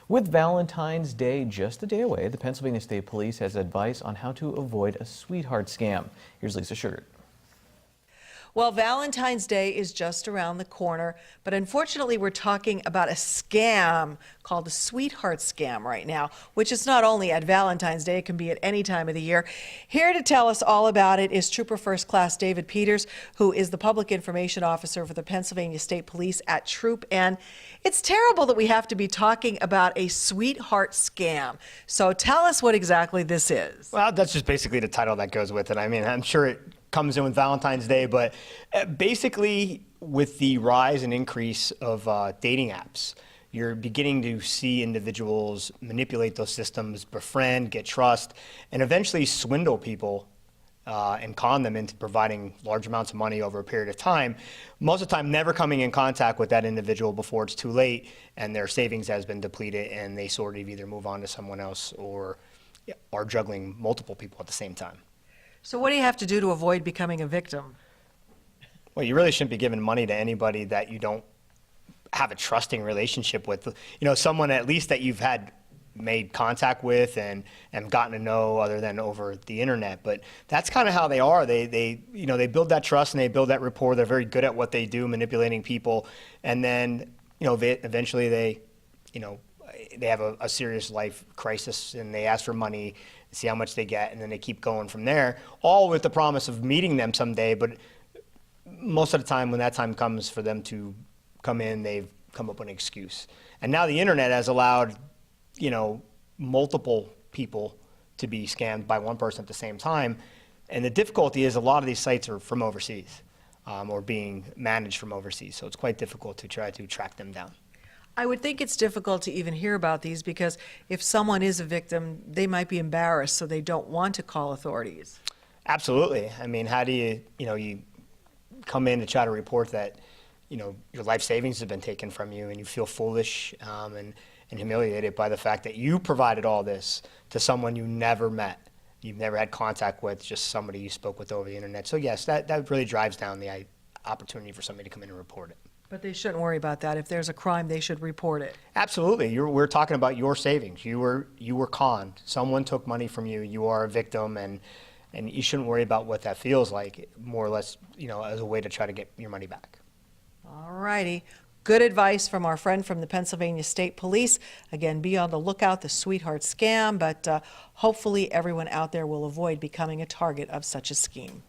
With Valentine's Day just a day away, the Pennsylvania State Police has advice on how to avoid a sweetheart scam. Here's Lisa Sugar. Well, Valentine's Day is just around the corner, but unfortunately we're talking about a scam called a sweetheart scam right now, which is not only at Valentine's Day, it can be at any time of the year. Here to tell us all about it is Trooper First Class David Peters, who is the Public Information Officer for the Pennsylvania State Police at Troop. And it's terrible that we have to be talking about a sweetheart scam. So tell us what exactly this is. Well, that's just basically the title that goes with it. I mean, I'm sure it comes in with Valentine's Day, but basically with the rise and increase of dating apps, you're beginning to see individuals manipulate those systems, befriend, get trust, and eventually swindle people and con them into providing large amounts of money over a period of time. Most of the time, never coming in contact with that individual before it's too late and their savings has been depleted and they sort of either move on to someone else or are juggling multiple people at the same time. So what do you have to do to avoid becoming a victim? Well, you really shouldn't be giving money to anybody that you don't have a trusting relationship with. You know, someone at least that you've had made contact with and gotten to know other than over the internet. But that's kind of how they are. They build that trust and they build that rapport. They're very good at what they do, manipulating people. And then, eventually they have a serious life crisis and they ask for money, see how much they get, and then they keep going from there, all with the promise of meeting them someday. But most of the time, when that time comes for them to come in, they've come up with an excuse. And now the internet has allowed, multiple people to be scammed by one person at the same time. And the difficulty is a lot of these sites are from overseas or being managed from overseas. So it's quite difficult to try to track them down. I would think it's difficult to even hear about these because if someone is a victim, they might be embarrassed, so they don't want to call authorities. Absolutely. I mean, how do you come in to try to report that, your life savings have been taken from you and you feel foolish and humiliated by the fact that you provided all this to someone you never met, you've never had contact with, just somebody you spoke with over the internet. So yes, that really drives down the opportunity for somebody to come in and report it. But they shouldn't worry about that. If there's a crime, they should report it. Absolutely. We're talking about your savings. You were conned. Someone took money from you. You are a victim, and you shouldn't worry about what that feels like, more or less, as a way to try to get your money back. All righty. Good advice from our friend from the Pennsylvania State Police. Again, be on the lookout, the sweetheart scam, but hopefully everyone out there will avoid becoming a target of such a scheme.